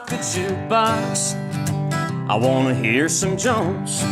unlock the jukebox. I wanna hear some Jones.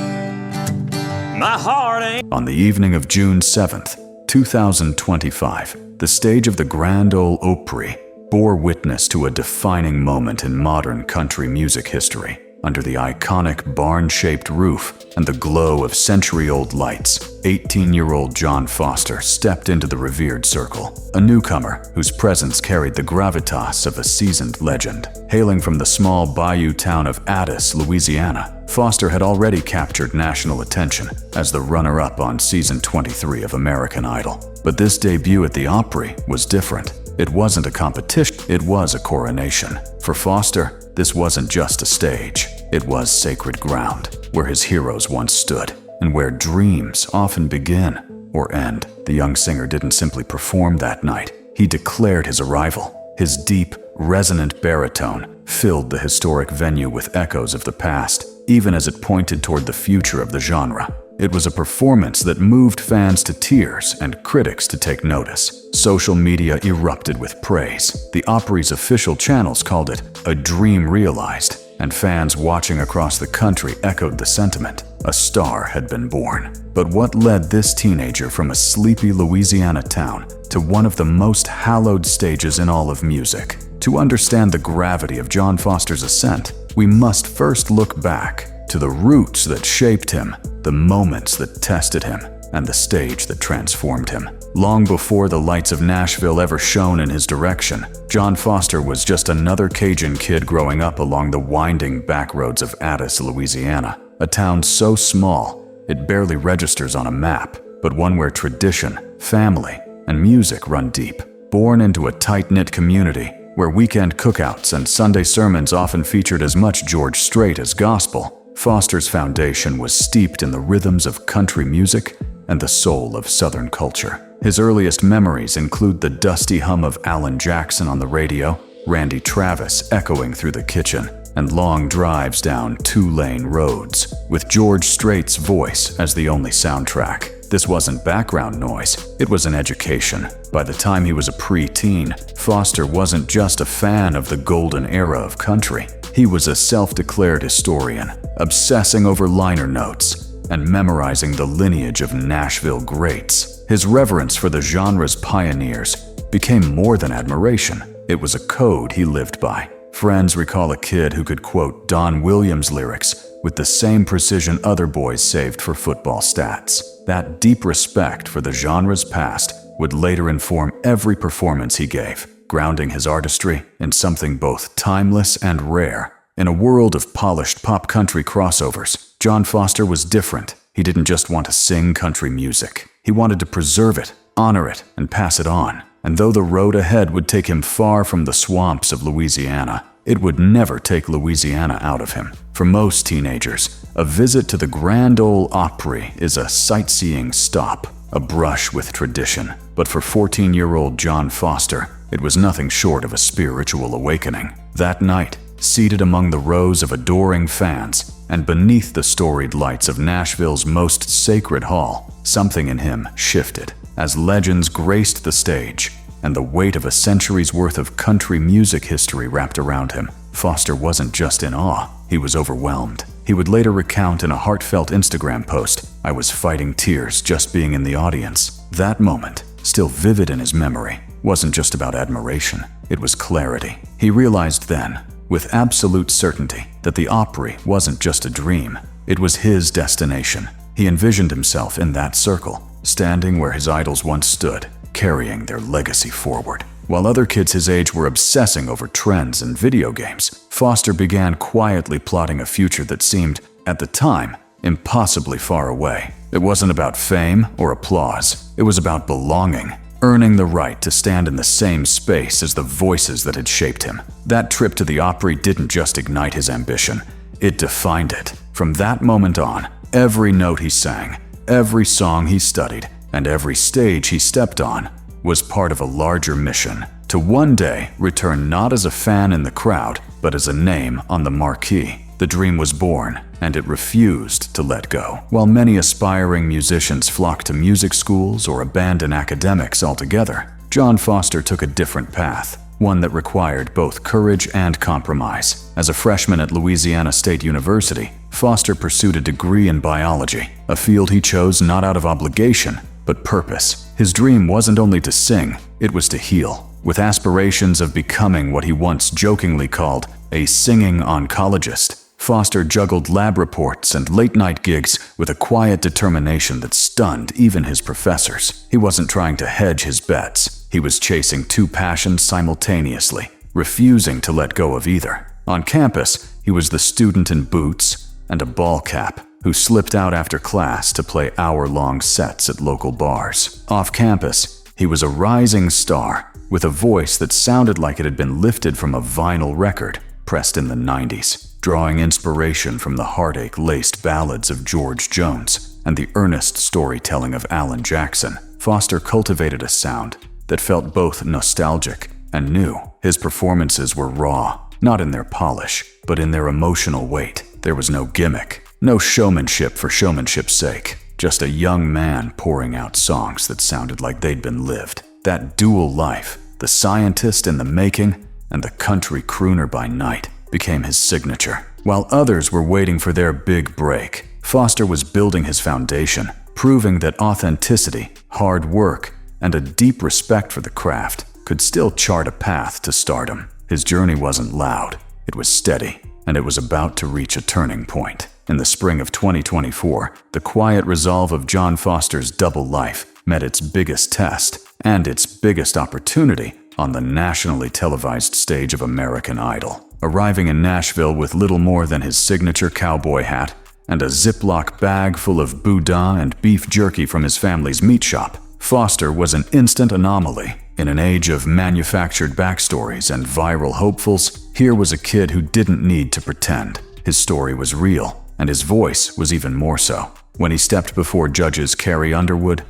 My heart ain't. On the evening of June 7th, 2025, the stage of the Grand Ole Opry bore witness to a defining moment in modern country music history. Under the iconic barn-shaped roof and the glow of century-old lights, 18-year-old John Foster stepped into the revered circle, a newcomer whose presence carried the gravitas of a seasoned legend. Hailing from the small bayou town of Addis, Louisiana, Foster had already captured national attention as the runner-up on season 23 of American Idol. But this debut at the Opry was different. It wasn't a competition, it was a coronation. For Foster, this wasn't just a stage, it was sacred ground, where his heroes once stood, and where dreams often begin or end. The young singer didn't simply perform that night, he declared his arrival. His deep, resonant baritone filled the historic venue with echoes of the past, even as it pointed toward the future of the genre. It was a performance that moved fans to tears and critics to take notice. Social media erupted with praise. The Opry's official channels called it a dream realized, and fans watching across the country echoed the sentiment. A star had been born. But what led this teenager from a sleepy Louisiana town to one of the most hallowed stages in all of music? To understand the gravity of John Foster's ascent, we must first look back to the roots that shaped him, the moments that tested him, and the stage that transformed him. Long before the lights of Nashville ever shone in his direction, John Foster was just another Cajun kid growing up along the winding backroads of Addis, Louisiana, a town so small it barely registers on a map, but one where tradition, family, and music run deep. Born into a tight-knit community where weekend cookouts and Sunday sermons often featured as much George Strait as gospel, Foster's foundation was steeped in the rhythms of country music and the soul of Southern culture. His earliest memories include the dusty hum of Alan Jackson on the radio, Randy Travis echoing through the kitchen, and long drives down two-lane roads, with George Strait's voice as the only soundtrack. This wasn't background noise, it was an education. By the time he was a pre-teen, Foster wasn't just a fan of the golden era of country. He was a self-declared historian, obsessing over liner notes and memorizing the lineage of Nashville greats. His reverence for the genre's pioneers became more than admiration. It was a code he lived by. Friends recall a kid who could quote Don Williams lyrics with the same precision other boys saved for football stats. That deep respect for the genre's past would later inform every performance he gave, grounding his artistry in something both timeless and rare. In a world of polished pop country crossovers, John Foster was different. He didn't just want to sing country music. He wanted to preserve it, honor it, and pass it on. And though the road ahead would take him far from the swamps of Louisiana, it would never take Louisiana out of him. For most teenagers, a visit to the Grand Ole Opry is a sightseeing stop, a brush with tradition. But for 14-year-old John Foster, it was nothing short of a spiritual awakening. That night, seated among the rows of adoring fans and beneath the storied lights of Nashville's most sacred hall, something in him shifted. As legends graced the stage and the weight of a century's worth of country music history wrapped around him, Foster wasn't just in awe, he was overwhelmed. He would later recount in a heartfelt Instagram post, "I was fighting tears just being in the audience." That moment, still vivid in his memory, wasn't just about admiration, it was clarity. He realized then, with absolute certainty, that the Opry wasn't just a dream, it was his destination. He envisioned himself in that circle, standing where his idols once stood, carrying their legacy forward. While other kids his age were obsessing over trends and video games, Foster began quietly plotting a future that seemed, at the time, impossibly far away. It wasn't about fame or applause, it was about belonging, earning the right to stand in the same space as the voices that had shaped him. That trip to the Opry didn't just ignite his ambition, it defined it. From that moment on, every note he sang, every song he studied, and every stage he stepped on was part of a larger mission, to one day return not as a fan in the crowd, but as a name on the marquee. The dream was born, and it refused to let go. While many aspiring musicians flocked to music schools or abandoned academics altogether, John Foster took a different path. one that required both courage and compromise. As a freshman at Louisiana State University, Foster pursued a degree in biology, a field he chose not out of obligation, but purpose. His dream wasn't only to sing, it was to heal. With aspirations of becoming what he once jokingly called a singing oncologist, Foster juggled lab reports and late-night gigs with a quiet determination that stunned even his professors. He wasn't trying to hedge his bets. He was chasing two passions simultaneously, refusing to let go of either. On campus, he was the student in boots and a ball cap who slipped out after class to play hour-long sets at local bars. Off campus, he was a rising star with a voice that sounded like it had been lifted from a vinyl record pressed in the 90s, drawing inspiration from the heartache-laced ballads of George Jones and the earnest storytelling of Alan Jackson. Foster cultivated a sound that felt both nostalgic and new. His performances were raw, not in their polish, but in their emotional weight. There was no gimmick, no showmanship for showmanship's sake, just a young man pouring out songs that sounded like they'd been lived. That dual life, the scientist in the making and the country crooner by night, became his signature. While others were waiting for their big break, Foster was building his foundation, proving that authenticity, hard work, and a deep respect for the craft could still chart a path to stardom. His journey wasn't loud, it was steady, and it was about to reach a turning point. In the spring of 2024, the quiet resolve of John Foster's double life met its biggest test and its biggest opportunity on the nationally televised stage of American Idol. Arriving in Nashville with little more than his signature cowboy hat and a Ziploc bag full of boudin and beef jerky from his family's meat shop, Foster was an instant anomaly. In an age of manufactured backstories and viral hopefuls, here was a kid who didn't need to pretend. His story was real, and his voice was even more so. When he stepped before judges Carrie Underwood,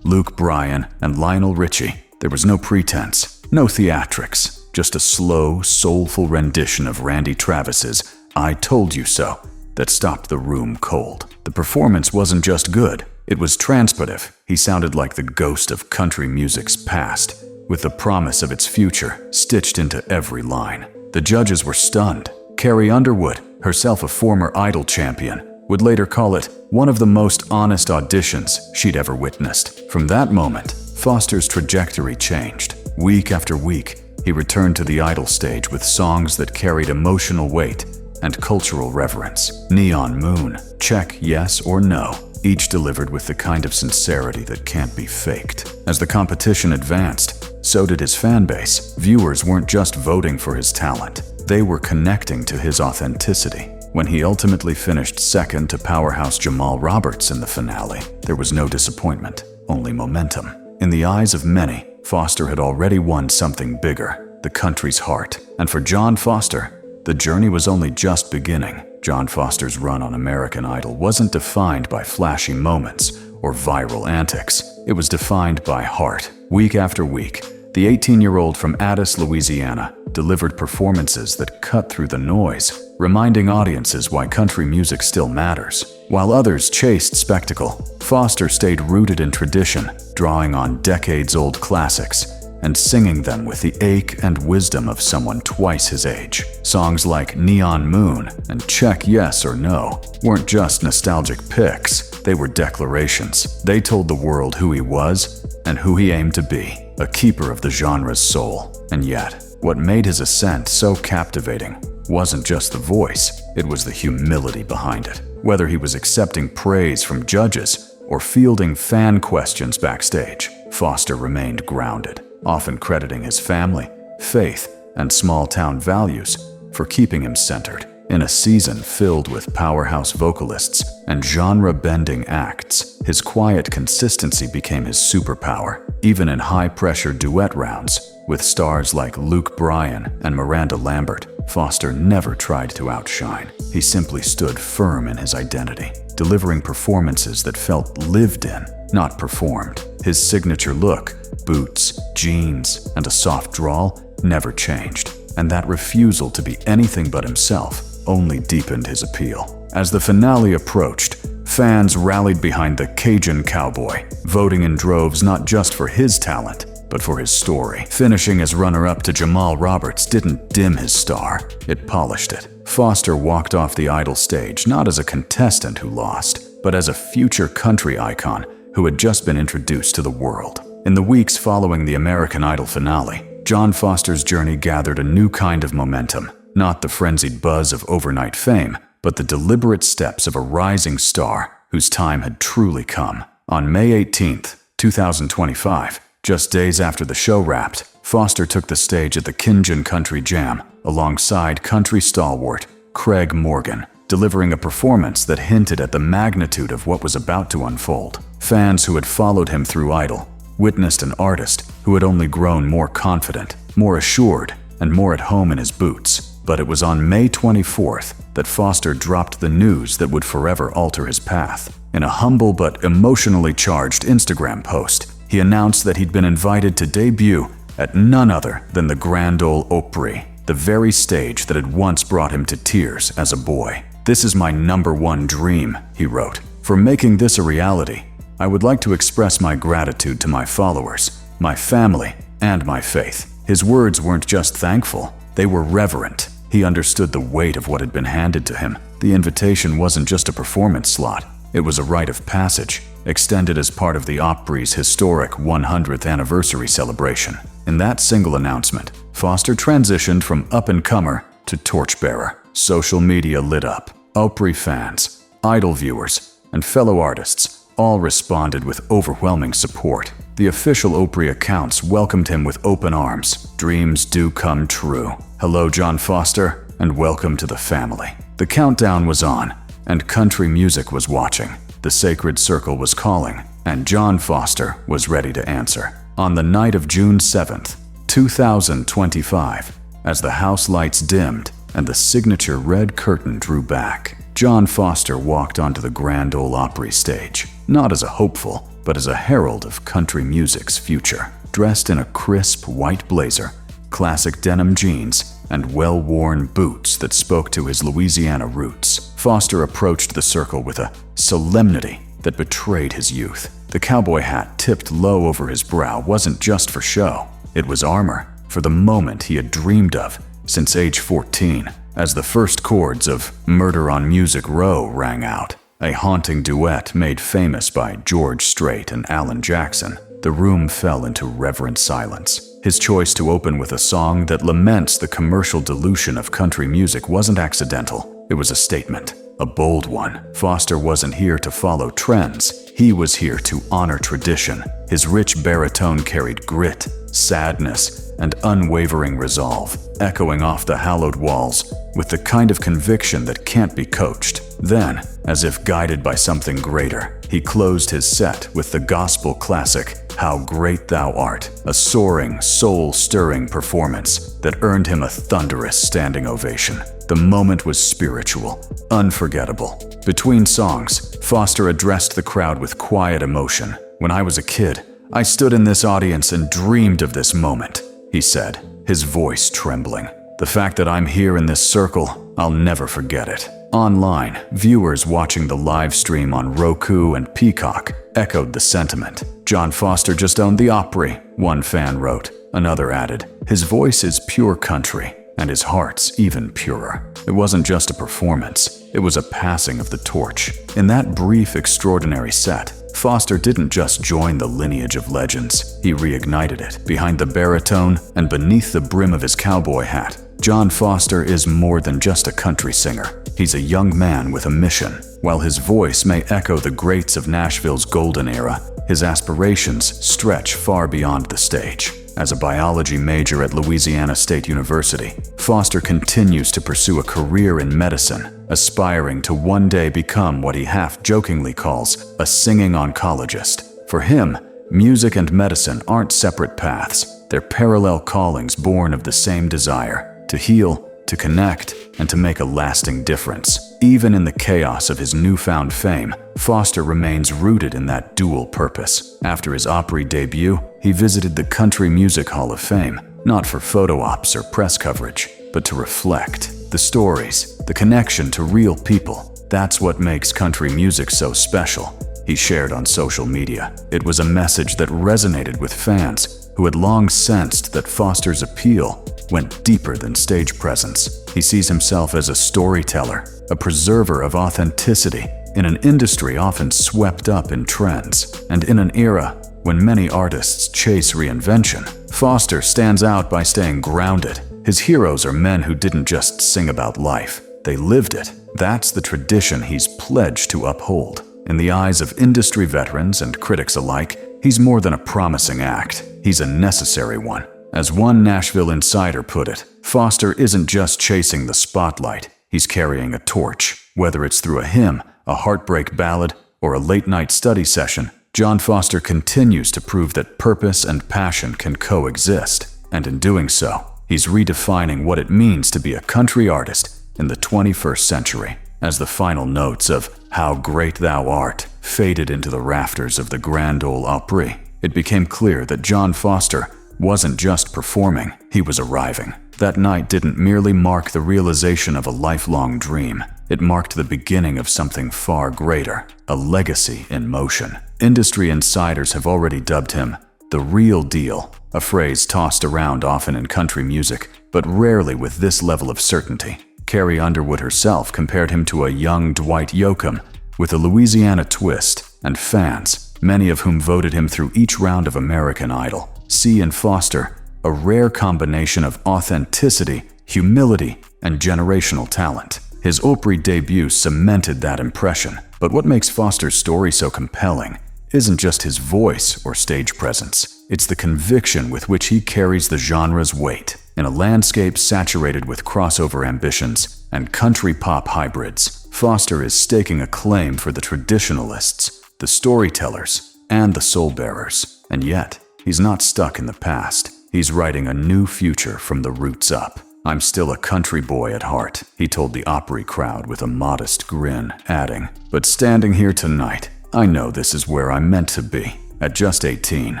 Bryan, and Lionel Richie, there was no pretense, no theatrics, just a slow, soulful rendition of Randy Travis's "I Told You So" that stopped the room cold. The performance wasn't just good, it was transportive. He sounded like the ghost of country music's past, with the promise of its future stitched into every line. The judges were stunned. Carrie Underwood, herself a former Idol champion, would later call it one of the most honest auditions she'd ever witnessed. From that moment, Foster's trajectory changed. Week after week, he returned to the Idol stage with songs that carried emotional weight and cultural reverence. Neon Moon, Check Yes or No, each delivered with the kind of sincerity that can't be faked. As the competition advanced, so did his fan base. Viewers weren't just voting for his talent, they were connecting to his authenticity. When he ultimately finished second to powerhouse Jamal Roberts in the finale, there was no disappointment, only momentum. In the eyes of many, Foster had already won something bigger, the country's heart. And for John Foster, the journey was only just beginning. John Foster's run on American Idol wasn't defined by flashy moments or viral antics. It was defined by heart. Week after week, the 18-year-old from Addis, Louisiana, delivered performances that cut through the noise, reminding audiences why country music still matters. While others chased spectacle, Foster stayed rooted in tradition, drawing on decades-old classics and singing them with the ache and wisdom of someone twice his age. Songs like Neon Moon and Check Yes or No weren't just nostalgic picks, they were declarations. They told the world who he was and who he aimed to be, a keeper of the genre's soul. And yet, what made his ascent so captivating wasn't just the voice, it was the humility behind it. Whether he was accepting praise from judges or fielding fan questions backstage, Foster remained grounded, often crediting his family, faith, and small-town values for keeping him centered. In a season filled with powerhouse vocalists and genre-bending acts, his quiet consistency became his superpower. Even in high-pressure duet rounds with stars like Bryan and Miranda Lambert, Foster never tried to outshine. He simply stood firm in his identity, delivering performances that felt lived in, not performed. His signature look, boots, jeans, and a soft drawl never changed, and that refusal to be anything but himself only deepened his appeal. As the finale approached, fans rallied behind the Cajun cowboy, voting in droves not just for his talent, but for his story. Finishing as runner-up to Jamal Roberts didn't dim his star, it polished it. Foster walked off the Idol stage not as a contestant who lost, but as a future country icon who had just been introduced to the world. In the weeks following the American Idol finale, John Foster's journey gathered a new kind of momentum, not the frenzied buzz of overnight fame, but the deliberate steps of a rising star whose time had truly come. On May 18, 2025, just days after the show wrapped, Foster took the stage at the Cajun Country Jam alongside country stalwart Craig Morgan, delivering a performance that hinted at the magnitude of what was about to unfold. Fans who had followed him through Idol witnessed an artist who had only grown more confident, more assured, and more at home in his boots. But it was on May 24th that Foster dropped the news that would forever alter his path. In a humble but emotionally charged Instagram post, he announced that he'd been invited to debut at none other than the Grand Ole Opry, the very stage that had once brought him to tears as a boy. "This is my #1 dream," he wrote. "For making this a reality, I would like to express my gratitude to my followers, my family, and my faith." His words weren't just thankful, they were reverent. He understood the weight of what had been handed to him. The invitation wasn't just a performance slot, it was a rite of passage, extended as part of the Opry's historic 100th anniversary celebration. In that single announcement, Foster transitioned from up-and-comer to torchbearer. Social media lit up. Opry fans, Idol viewers, and fellow artists all responded with overwhelming support. The official Opry accounts welcomed him with open arms. "Dreams do come true. Hello, John Foster, and welcome to the family." The countdown was on, and country music was watching. The sacred circle was calling, and John Foster was ready to answer. On the night of June 7th, 2025, as the house lights dimmed and the signature red curtain drew back, John Foster walked onto the Grand Ole Opry stage, not as a hopeful, but as a herald of country music's future. Dressed in a crisp white blazer, classic denim jeans, and well-worn boots that spoke to his Louisiana roots, Foster approached the circle with a solemnity that betrayed his youth. The cowboy hat tipped low over his brow wasn't just for show. It was armor for the moment he had dreamed of since age 14. As the first chords of "Murder on Music Row" rang out, a haunting duet made famous by George Strait and Alan Jackson, the room fell into reverent silence. His choice to open with a song that laments the commercial dilution of country music wasn't accidental. It was a statement, a bold one. Foster wasn't here to follow trends. He was here to honor tradition. His rich baritone carried grit, sadness, and unwavering resolve, echoing off the hallowed walls with the kind of conviction that can't be coached. Then, as if guided by something greater, he closed his set with the gospel classic, "How Great Thou Art," a soaring, soul-stirring performance that earned him a thunderous standing ovation. The moment was spiritual, unforgettable. Between songs, Foster addressed the crowd with quiet emotion. "When I was a kid, I stood in this audience and dreamed of this moment," he said, his voice trembling. "The fact that I'm here in this circle, I'll never forget it." Online, viewers watching the live stream on Roku and Peacock echoed the sentiment. "John Foster just owned the Opry," one fan wrote. Another added, "His voice is pure country, and his heart's even purer." It wasn't just a performance, it was a passing of the torch. In that brief, extraordinary set, Foster didn't just join the lineage of legends, he reignited it. Behind the baritone and beneath the brim of his cowboy hat, John Foster is more than just a country singer. He's a young man with a mission. While his voice may echo the greats of Nashville's golden era, his aspirations stretch far beyond the stage. As a biology major at Louisiana State University, Foster continues to pursue a career in medicine, aspiring to one day become what he half-jokingly calls a singing oncologist. For him, music and medicine aren't separate paths. They're parallel callings born of the same desire: to heal, to connect, and to make a lasting difference. Even in the chaos of his newfound fame, Foster remains rooted in that dual purpose. After his Opry debut, he visited the Country Music Hall of Fame, not for photo ops or press coverage, but to reflect. The stories, the connection to real people, that's what makes country music so special, he shared on social media. It was a message that resonated with fans who had long sensed that Foster's appeal went deeper than stage presence. He sees himself as a storyteller, a preserver of authenticity in an industry often swept up in trends. And in an era when many artists chase reinvention, Foster stands out by staying grounded. His heroes are men who didn't just sing about life, they lived it. That's the tradition he's pledged to uphold. In the eyes of industry veterans and critics alike, he's more than a promising act, he's a necessary one. As one Nashville insider put it, Foster isn't just chasing the spotlight, he's carrying a torch. Whether it's through a hymn, a heartbreak ballad, or a late-night study session, John Foster continues to prove that purpose and passion can coexist. And in doing so, he's redefining what it means to be a country artist in the 21st century. As the final notes of "How Great Thou Art" faded into the rafters of the Grand Ole Opry, it became clear that John Foster wasn't just performing, he was arriving. That night didn't merely mark the realization of a lifelong dream, it marked the beginning of something far greater, a legacy in motion. Industry insiders have already dubbed him the real deal, a phrase tossed around often in country music, but rarely with this level of certainty. Carrie Underwood herself compared him to a young Dwight Yoakam with a Louisiana twist, and fans, many of whom voted him through each round of American Idol, see in Foster a rare combination of authenticity, humility, and generational talent. His Opry debut cemented that impression, but what makes Foster's story so compelling isn't just his voice or stage presence, it's the conviction with which he carries the genre's weight. In a landscape saturated with crossover ambitions and country pop hybrids, Foster is staking a claim for the traditionalists, the storytellers, and the soul-bearers. And yet, he's not stuck in the past. He's writing a new future from the roots up. "I'm still a country boy at heart," he told the Opry crowd with a modest grin, adding, "But standing here tonight, I know this is where I'm meant to be." At just 18,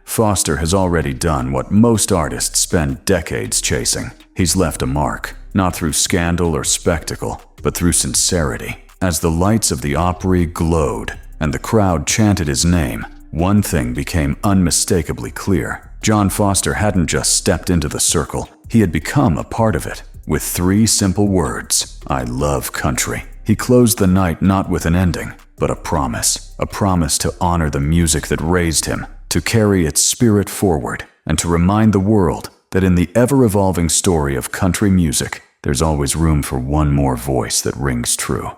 Foster has already done what most artists spend decades chasing. He's left a mark, not through scandal or spectacle, but through sincerity. As the lights of the Opry glowed and the crowd chanted his name, one thing became unmistakably clear. John Foster hadn't just stepped into the circle, he had become a part of it. With 3 simple words, "I love country," he closed the night not with an ending, but a promise to honor the music that raised him, to carry its spirit forward, and to remind the world that in the ever-evolving story of country music, there's always room for one more voice that rings true.